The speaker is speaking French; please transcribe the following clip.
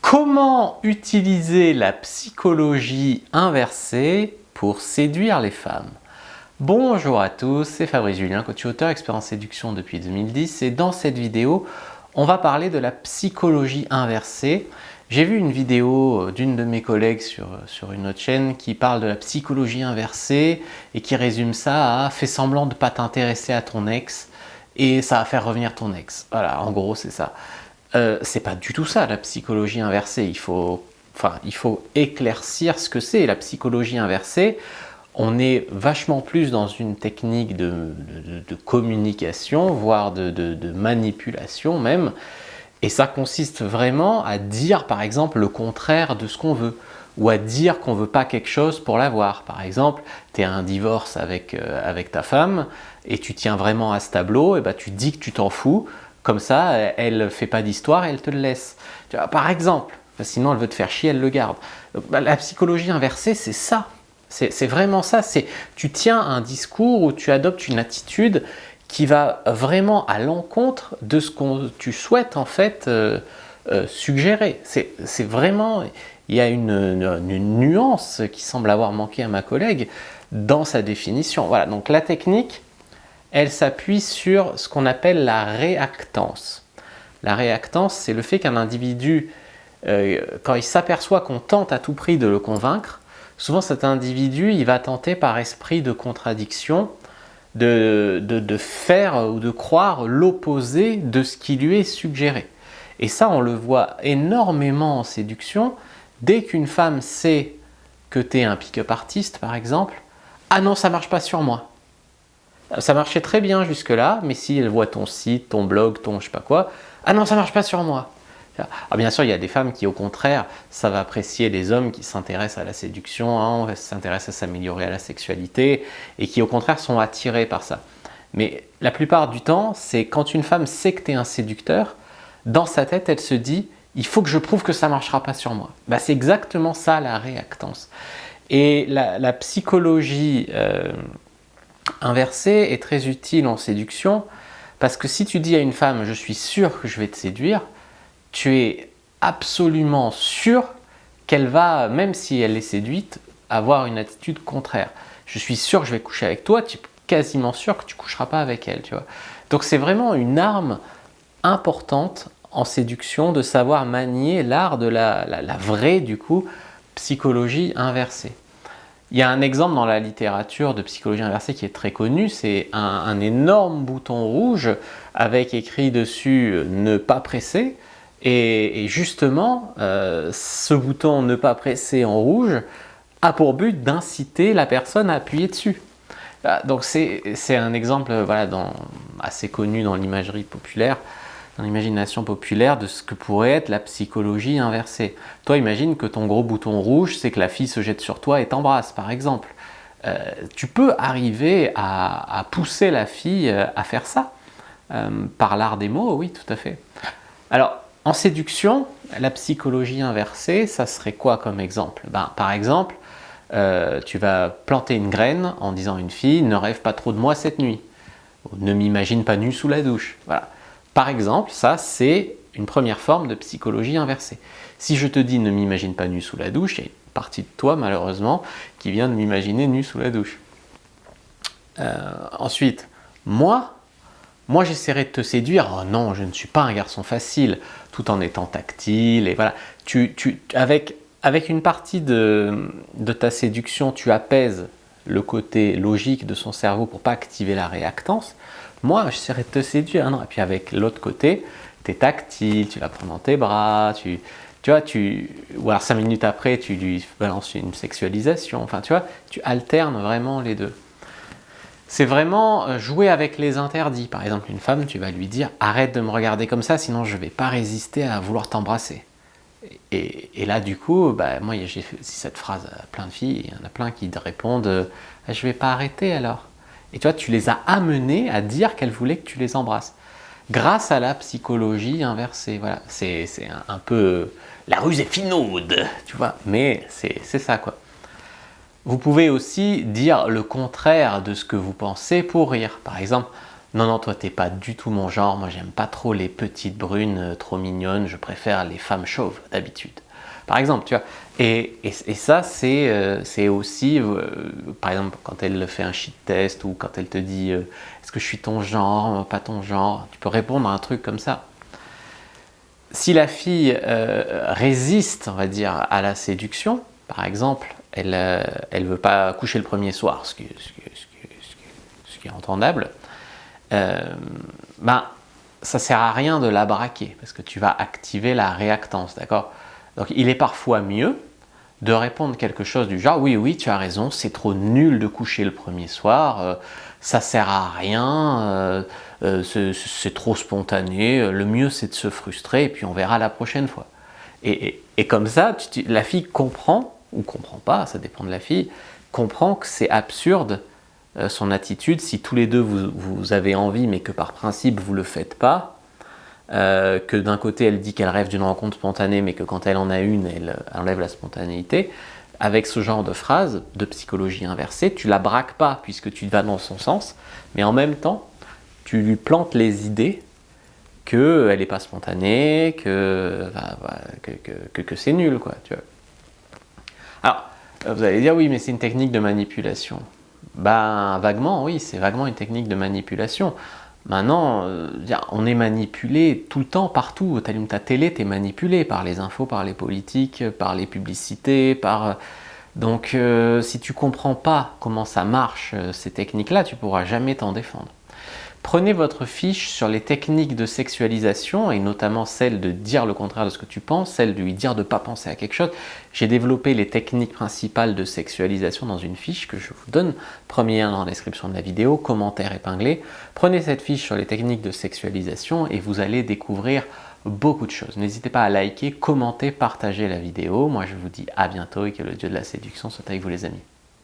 Comment utiliser la psychologie inversée pour séduire les femmes? Bonjour à tous, c'est Fabrice Julien, coach auteur, expert en séduction depuis 2010 et dans cette vidéo, on va parler de la psychologie inversée. J'ai vu une vidéo d'une de mes collègues sur une autre chaîne qui parle de la psychologie inversée et qui résume ça à « fais semblant de ne pas t'intéresser à ton ex et ça va faire revenir ton ex ». Voilà, en gros c'est ça. C'est pas du tout ça la psychologie inversée, il faut éclaircir ce que c'est la psychologie inversée. On est vachement plus dans une technique de communication, voire de manipulation même, et ça consiste vraiment à dire par exemple le contraire de ce qu'on veut, ou à dire qu'on ne veut pas quelque chose pour l'avoir. Par exemple, tu es à un divorce avec ta femme, et tu tiens vraiment à ce tableau, et ben tu dis que tu t'en fous, comme ça, elle ne fait pas d'histoire et elle te le laisse. Tu vois, par exemple, sinon elle veut te faire chier, elle le garde. La psychologie inversée, c'est ça. C'est vraiment ça. Tu tiens un discours où tu adoptes une attitude qui va vraiment à l'encontre de ce que tu souhaites en fait suggérer. C'est vraiment, il y a une nuance qui semble avoir manqué à ma collègue dans sa définition. Voilà, donc la technique, elle s'appuie sur ce qu'on appelle la réactance. La réactance, c'est le fait qu'un individu, quand il s'aperçoit qu'on tente à tout prix de le convaincre, souvent cet individu, il va tenter par esprit de contradiction de faire ou de croire l'opposé de ce qui lui est suggéré. Et ça, on le voit énormément en séduction. Dès qu'une femme sait que tu es un pick-up artiste, par exemple, « Ah non, ça ne marche pas sur moi ». Ça marchait très bien jusque-là, mais si elle voit ton site, ton blog, ton je sais pas quoi, « Ah non, ça ne marche pas sur moi ». Alors bien sûr, il y a des femmes qui, au contraire, savent apprécier les hommes qui s'intéressent à la séduction, hein, s'intéressent à s'améliorer à la sexualité, et qui, au contraire, sont attirées par ça. Mais la plupart du temps, c'est quand une femme sait que tu es un séducteur, dans sa tête, elle se dit « il faut que je prouve que ça ne marchera pas sur moi ». Ben, c'est exactement ça, la réactance. Et la psychologie inversée est très utile en séduction, parce que si tu dis à une femme « je suis sûr que je vais te séduire », tu es absolument sûr qu'elle va, même si elle est séduite, avoir une attitude contraire. Je suis sûr que je vais coucher avec toi, tu es quasiment sûr que tu ne coucheras pas avec elle. Tu vois. Donc c'est vraiment une arme importante en séduction de savoir manier l'art de la vraie, du coup, psychologie inversée. Il y a un exemple dans la littérature de psychologie inversée qui est très connu, c'est un énorme bouton rouge avec écrit dessus « ne pas presser ». Et justement, ce bouton « ne pas presser » en rouge a pour but d'inciter la personne à appuyer dessus. Donc c'est un exemple assez connu dans l'imagerie populaire, dans l'imagination populaire de ce que pourrait être la psychologie inversée. Toi, imagine que ton gros bouton rouge, c'est que la fille se jette sur toi et t'embrasse, par exemple. Tu peux arriver à pousser la fille à faire ça, par l'art des mots, oui, tout à fait. Alors, en séduction, la psychologie inversée, ça serait quoi comme exemple? Par exemple, tu vas planter une graine en disant à une fille « ne rêve pas trop de moi cette nuit » ou « ne m'imagine pas nu sous la douche ». Voilà. Par exemple, ça c'est une première forme de psychologie inversée. Si je te dis « ne m'imagine pas nu sous la douche », il y a une partie de toi malheureusement qui vient de m'imaginer nu sous la douche. Ensuite, moi j'essaierai de te séduire. Oh non, je ne suis pas un garçon facile, tout en étant tactile. Et voilà. Avec une partie de ta séduction, tu apaises le côté logique de son cerveau pour ne pas activer la réactance. Moi, j'essaierai de te séduire. Et puis avec l'autre côté, tu es tactile, tu la prends dans tes bras, ou alors 5 minutes après, tu lui balances une sexualisation. Enfin, tu vois, tu alternes vraiment les deux. C'est vraiment jouer avec les interdits. Par exemple, une femme, tu vas lui dire « arrête de me regarder comme ça, sinon je ne vais pas résister à vouloir t'embrasser ». Et là, du coup, moi, j'ai fait cette phrase à plein de filles, il y en a plein qui répondent « je ne vais pas arrêter alors ». Et tu vois, tu les as amenées à dire qu'elles voulaient que tu les embrasses. Grâce à la psychologie inversée. Voilà. C'est un peu la ruse est finaude, tu vois, mais c'est ça, quoi. Vous pouvez aussi dire le contraire de ce que vous pensez pour rire. Par exemple, non, non, toi, t'es pas du tout mon genre, moi, j'aime pas trop les petites brunes trop mignonnes, je préfère les femmes chauves, d'habitude. Par exemple, tu vois. Et ça, c'est aussi, par exemple, quand elle fait un shit test ou quand elle te dit est-ce que je suis ton genre, pas ton genre, tu peux répondre à un truc comme ça. Si la fille résiste, on va dire, à la séduction, par exemple, elle ne veut pas coucher le premier soir, ce qui est entendable, ben, ça sert à rien de la braquer parce que tu vas activer la réactance, d'accord? Donc il est parfois mieux de répondre quelque chose du genre oui, oui, tu as raison, c'est trop nul de coucher le premier soir, ça sert à rien, c'est trop spontané, le mieux c'est de se frustrer et puis on verra la prochaine fois. Et comme ça, la fille comprend, ou comprend pas, ça dépend de la fille, comprend que c'est absurde son attitude, si tous les deux vous avez envie mais que par principe vous ne le faites pas, que d'un côté elle dit qu'elle rêve d'une rencontre spontanée mais que quand elle en a une, elle enlève la spontanéité. Avec ce genre de phrase de psychologie inversée, tu la braques pas puisque tu vas dans son sens, mais en même temps, tu lui plantes les idées qu'elle n'est pas spontanée, que c'est nul, quoi, tu vois. Alors, vous allez dire, oui, mais c'est une technique de manipulation. Ben, vaguement, oui, c'est vaguement une technique de manipulation. Maintenant, on est manipulé tout le temps, partout. Tu allumes ta télé, tu es manipulé par les infos, par les politiques, par les publicités, par... Donc, si tu comprends pas comment ça marche, ces techniques-là, tu pourras jamais t'en défendre. Prenez votre fiche sur les techniques de sexualisation et notamment celle de dire le contraire de ce que tu penses, celle de lui dire de ne pas penser à quelque chose. J'ai développé les techniques principales de sexualisation dans une fiche que je vous donne. Premier lien dans la description de la vidéo, commentaire épinglé. Prenez cette fiche sur les techniques de sexualisation et vous allez découvrir beaucoup de choses. N'hésitez pas à liker, commenter, partager la vidéo. Moi je vous dis à bientôt et que le dieu de la séduction soit avec vous les amis.